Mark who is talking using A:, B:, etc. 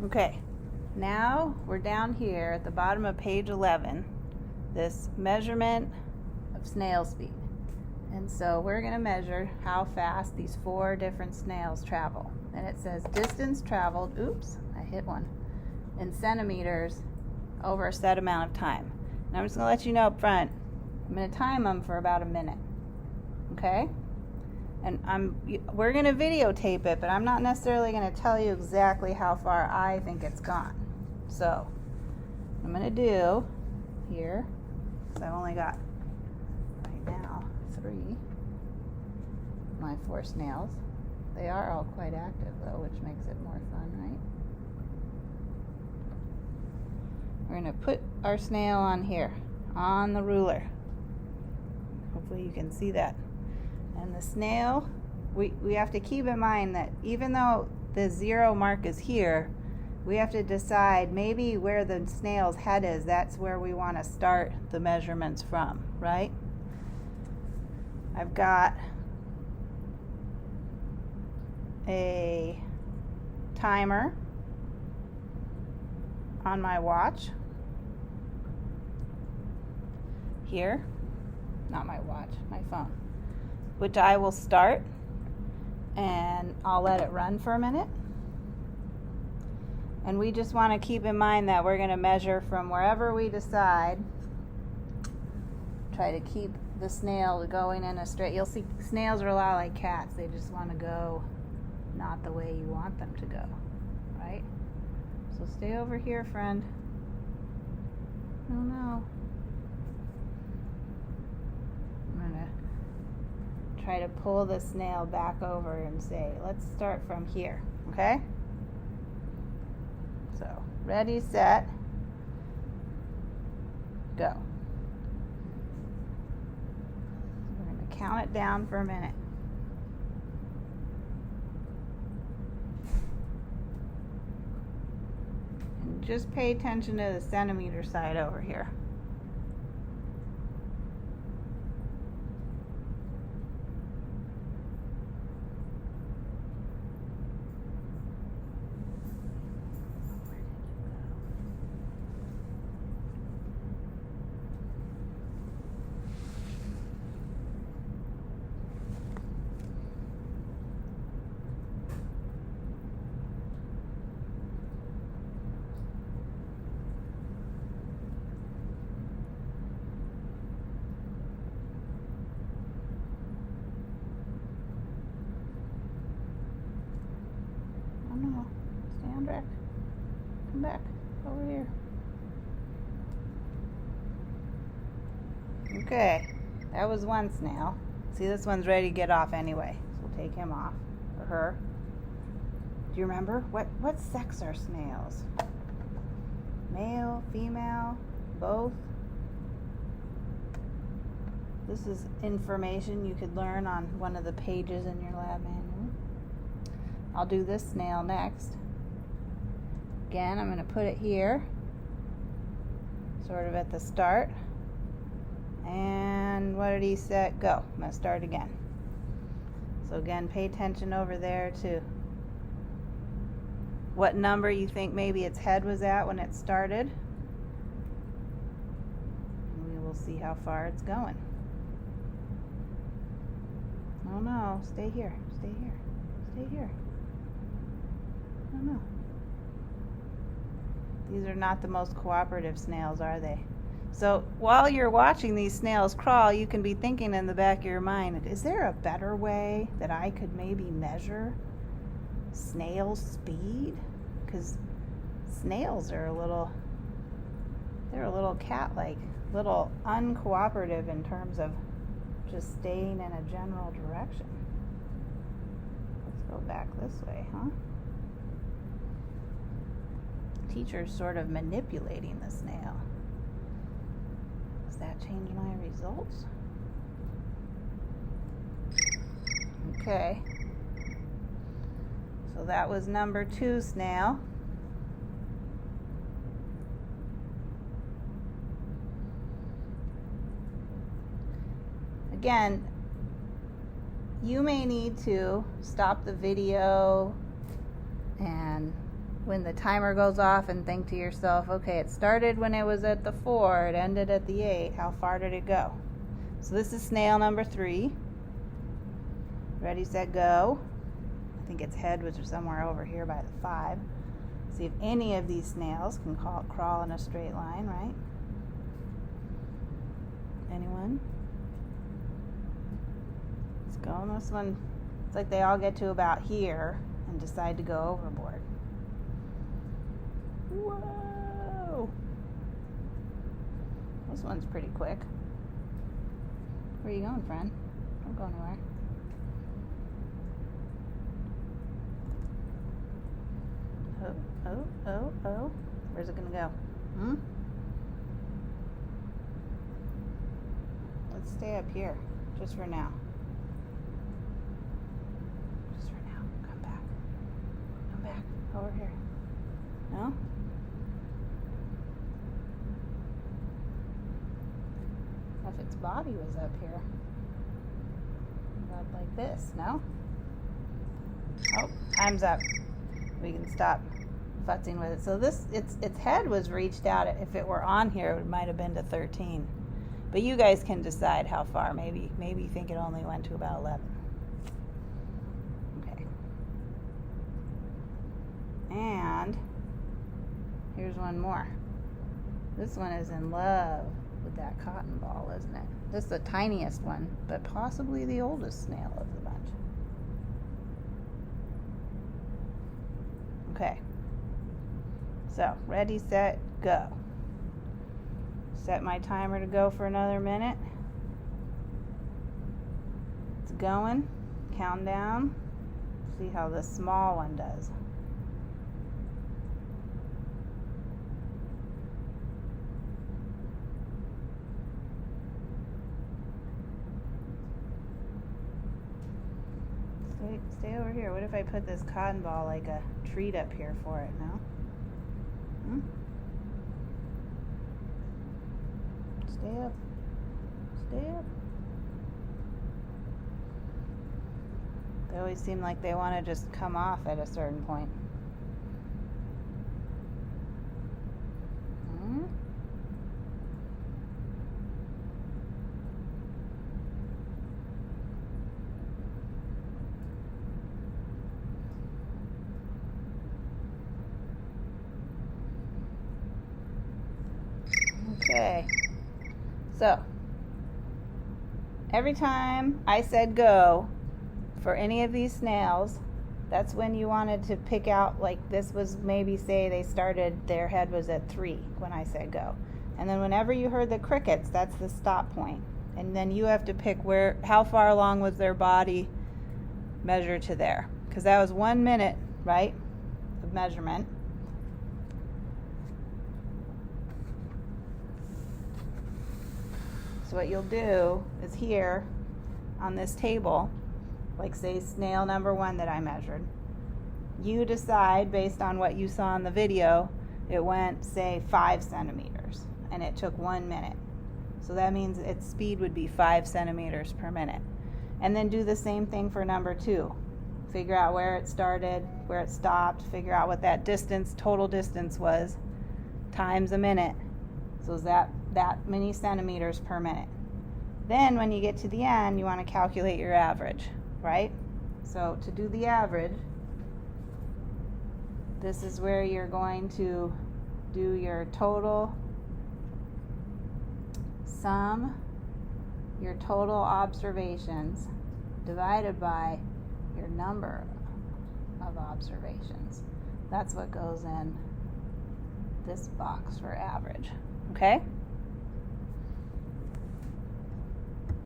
A: Okay, now we're down here at the bottom of page 11, this measurement of snail speed. And so we're going to measure how fast these 4 different snails travel. And it says distance traveled, oops, I hit one, in centimeters over a set amount of time. And I'm just going to let you know up front, I'm going to time them for about a minute. Okay? And we're going to videotape it, but I'm not necessarily going to tell you exactly how far I think it's gone. So, what I'm going to do here, because I've only got, right now, 3, my 4 snails. They are all quite active, though, which makes it more fun, right? We're going to put our snail on here, on the ruler. Hopefully you can see that. And the snail, we have to keep in mind that even though the 0 mark is here, we have to decide maybe where the snail's head is, that's where we want to start the measurements from, right? I've got a timer on my watch here, not my watch, my phone, which I will start, and I'll let it run for a minute. And we just want to keep in mind that we're going to measure from wherever we decide. Try to keep the snail going in a straight. You'll see snails are a lot like cats. They just want to go not the way you want them to go, right? So stay over here, friend. Oh no. I'm going to try to pull the snail back over and say, let's start from here, okay? So, ready, set, go. We're going to count it down for a minute. And just pay attention to the centimeter side over here. No, stand back. Come back. Over here. Okay, that was one snail. See, this one's ready to get off anyway. So we'll take him off, or her. Do you remember? What sex are snails? Male, female, both? This is information you could learn on one of the pages in your lab manual. I'll do this snail next. Again, I'm going to put it here, sort of at the start. And what did he set? Go. I'm going to start again. So again, pay attention over there to what number you think maybe its head was at when it started. And we will see how far it's going. Oh no, stay here, stay here, stay here. Oh no. These are not the most cooperative snails, are they? So while you're watching these snails crawl, you can be thinking in the back of your mind, is there a better way that I could maybe measure snail speed? Because snails are they're a little cat-like, little uncooperative in terms of just staying in a general direction. Let's go back this way, huh? Teacher's sort of manipulating the snail. Does that change my results? Okay. So that was number 2 snail. Again, you may need to stop the video and when the timer goes off and think to yourself, okay, it started when it was at the 4, it ended at the 8, how far did it go? So this is snail number 3. Ready, set, go. I think its head was somewhere over here by the 5. See if any of these snails can crawl in a straight line, right? Anyone? Let's go on this one. It's like they all get to about here and decide to go overboard. Whoa! This one's pretty quick. Where are you going, friend? Don't go anywhere. Oh. Where's it gonna go? Let's stay up here, just for now. Just for now. Come back. Come back. Over here. No? If its body was up here. About like this, no? Oh, time's up. We can stop futzing with it. So this, its head was reached out. If it were on here, it might have been to 13. But you guys can decide how far. Maybe you think it only went to about 11. Okay. And here's one more. This one is in love with that cotton ball, isn't it? This is the tiniest one, but possibly the oldest snail of the bunch. Okay, so ready, set, go. Set my timer to go for another minute. It's going. Count down. See how the small one does. Stay over here. What if I put this cotton ball like a treat up here for it, no? Stay up. Stay up. They always seem like they want to just come off at a certain point. Okay, so every time I said go for any of these snails, that's when you wanted to pick out, like this was maybe say they started, their head was at 3 when I said go. And then whenever you heard the crickets, that's the stop point. And then you have to pick how far along was their body measured to there. Because that was 1 minute, right, of measurement. So what you'll do is here on this table, like say snail number 1 that I measured, you decide based on what you saw in the video, it went say 5 centimeters and it took 1 minute. So that means its speed would be 5 centimeters per minute. And then do the same thing for number 2. Figure out where it started, where it stopped, figure out what that distance, total distance was, times a minute. So is that many centimeters per minute. Then when you get to the end, you want to calculate your average, right? So to do the average, this is where you're going to do your total sum, your total observations divided by your number of observations. That's what goes in this box for average. Okay?